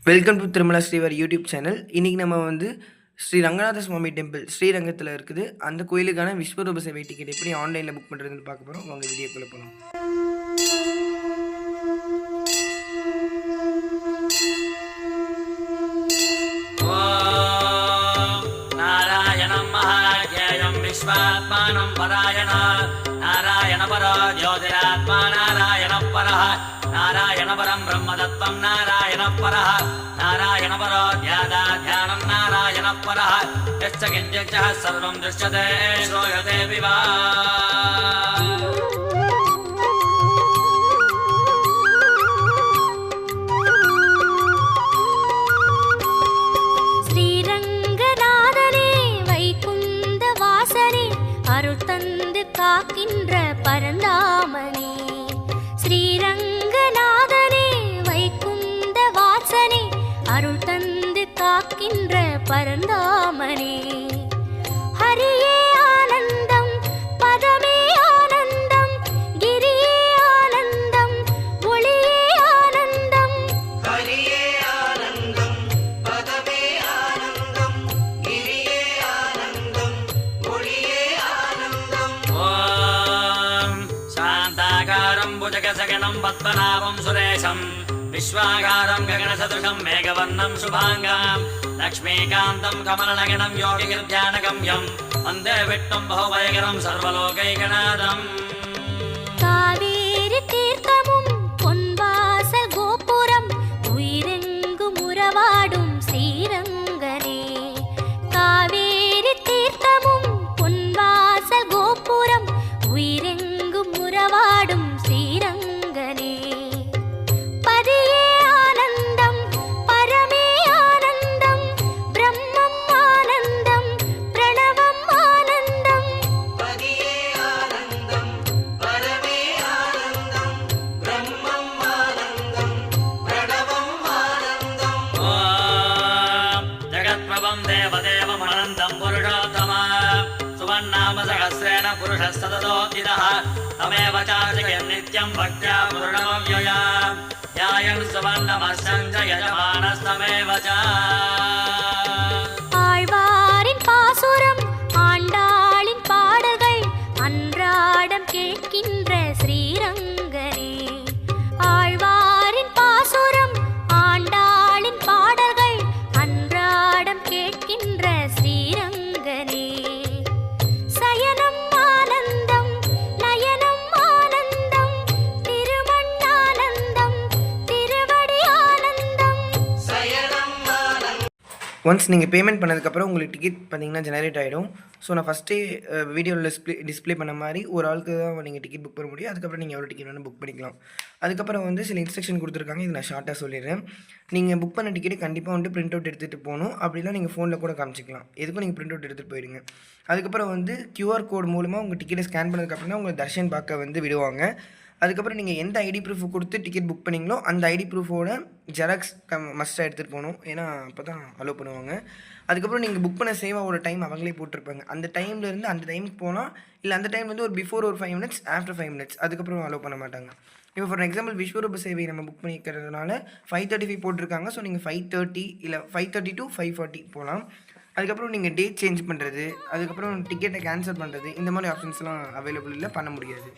Welcome to Tirumala Srivar YouTube channel. இன்றைக்கி நம்ம வந்து ஸ்ரீ ரங்கநாத சுவாமி டெம்பிள் ஸ்ரீரங்கத்தில் இருக்குது. அந்த கோயிலுக்கான விஸ்வரூப சேவை டிக்கெட் எப்படி ஆன்லைனில் புக் பண்ணுறதுன்னு பார்க்க போகிறோம். உங்கள் வீடியோக்குள்ளே போகலாம். நாராயணம் மகாஜயம் விஸ்வாத்மானம் பராயண நாராயண பரோ ஜோதிராத்மா நாராயண பரஹ நாராயண பரம் பிரம்மதத்வம் நாராயண பரஹ நாராயண பரோ த்யானம் நாராயண பரஹ யச்ச கிஞ்சிச்ச சர்வம் திருஷ்யதே ஸ்ரூயதே விவா. காக்கின்ற பரந்தாமனே ஸ்ரீரங்கநாதனே வைகுந்த வாசனே அருள் தந்து காக்கின்ற பரந்தாமனே ஹரியே ஆனந்தம் பதமே ஆனந்தம் கிரியே ஆனந்தம் ஒளியே ஆனந்தம் ஹரியே ஆனந்தம் பதமே ஆனந்தம் கிரியே ஆனந்தம் ஒளியே ஆனந்தம். ஓம் சாந்தாகாரம் புஜகசகனம் பத்மநாபம் சுரேஷம் விஸ்வாகாரம் ககனசதுஷம் மேகவர்ணம் சுபாங்கம் லக்ஷ்மீகாந்தம் கமலநகனம் யோகிகிர்த்யானகம்யம் வந்தே விட்டும் பகுபயகரம் சர்வலோகைகநாதம். காவேரி தீர்த்தமும் பொன்வாசல் கோபுரம் உயிரெங்கும் உறவாடும் ஸ்ரீரங்கனே காவேரி தீர்த்தமும் பொன்வாசல் கோபுரம் உயிரெங்கும் உறவாடும் ஸ்ரீரங்கனே பதியே ஆனந்தம் பரமே ஆனந்தம் பிரம்மம் ஆனந்தம் பிரணவம் ஆனந்தம் பதியே ஆனந்தம் பரமே ஆனந்தம் பிரம்மம் ஆனந்தம் பிரணவம் ஆனந்தம். ஓம் ஜகத்பிரபம் தேவதேவம் அனந்தம் புருஷோத்தம சுவன்னாம சகஸ்ரேண புருஷஸ்ததோதிதः தமேவ சார்ஜயன் நித்யம் பக்த்யா பூர்ணமவ்யயா யாயன் சுவர்ணமஸ்சஞ்ச யஜமானஸ்தமேவ ச. ஆழ்வாரின் பாசுரம் ஆண்டாளின் பாடல்கள் அன்றாடம் கேட்கின்ற ஸ்ரீரங்கனே ஆழ்வாரின் பாசுரம் ஆண்டாளின் பாடல்கள் அன்றாடம் கேட்கின்ற ஸ்ரீரங்கனே சயனம் ஆனந்தம் நயனம் ஆனந்தம் திருமண்ணானந்தம் திருவடி ஆனந்தம். சயனம் ஆனந்தம். ஒன்ஸ் நீங்கள் பேமெண்ட் பண்ணதுக்கப்புறம் உங்களுக்கு டிக்கெட் பார்த்தீங்கன்னா ஜெனரேட் ஆகிடும். ஸோ நான் ஃபஸ்ட்டே வீடியோவில் டிஸ்பிளே பண்ண மாதிரி ஒரு ஆளுக்கு தான் நீங்கள் டிக்கெட் புக் பண்ண முடியும். அதுக்கப்புறம் நீங்கள் எவ்வளோ டிக்கெட் வேணும் புக் பண்ணிக்கலாம். அதுக்கப்புறம் வந்து சில இன்ஸ்ட்ரக்ஷன் கொடுத்துருக்காங்க. இது நான் ஷார்ட்டாக சொல்லிடுறேன். நீங்கள் புக் பண்ண டிக்கெட்டு கண்டிப்பாக வந்து பிரிண்ட் அவுட் எடுத்துகிட்டு போகணும். அப்படின்னா நீங்கள் ஃபோனில் கூட காமிச்சிக்கலாம். எதுக்கும் நீங்கள் பிரிண்ட் அவுட் எடுத்துகிட்டு போயிடுங்க. அதுக்கப்புறம் வந்து கியூஆர் கோட் மூலமாக உங்கள் டிக்கெட்டை ஸ்கேன் பண்ணதுக்கப்புறம் தான் உங்களை தர்ஷன் பார்க்க வந்து விடுவாங்க. அதுக்கப்புறம் நீங்கள் எந்த ஐடி ப்ரூஃப் கொடுத்து டிக்கெட் புக் பண்ணிங்களோ அந்த ஐடி ப்ரூஃபோட ஜெராக்ஸ் மஸ்ட்டாக எடுத்துகிட்டு போகணும். ஏன்னா அப்போ தான் அலோவ் பண்ணுவாங்க. அதுக்கப்புறம் நீங்கள் புக் பண்ண சேவாவோட டைம் அவங்களே போட்டிருப்பாங்க. அந்த டைம்லேருந்து அந்த டைமுக்கு போனால் இல்லை அந்த டைம் வந்து ஒரு பிஃபோர் ஒரு 5 minutes ஆஃப்டர் 5 minutes அதுக்கப்புறம் அலோவ் பண்ண மாட்டாங்க. இப்போ ஃபார் எக்ஸாம்பிள் விஸ்வரூப சேவை நம்ம புக் பண்ணிக்கிறதுனால 5:35 போட்டிருக்காங்க. ஸோ நீங்கள் 5:30 இல்லை 5:30 to 5:40 போகலாம். அதுக்கப்புறம் நீங்கள் டேட் சேஞ்ச் பண்ணுறது அதுக்கப்புறம் டிக்கெட்டை கேன்சல் பண்ணுறது இந்த மாதிரி ஆப்ஷன்ஸ்லாம் அவைலபிள் இல்லை, பண்ண முடியாது.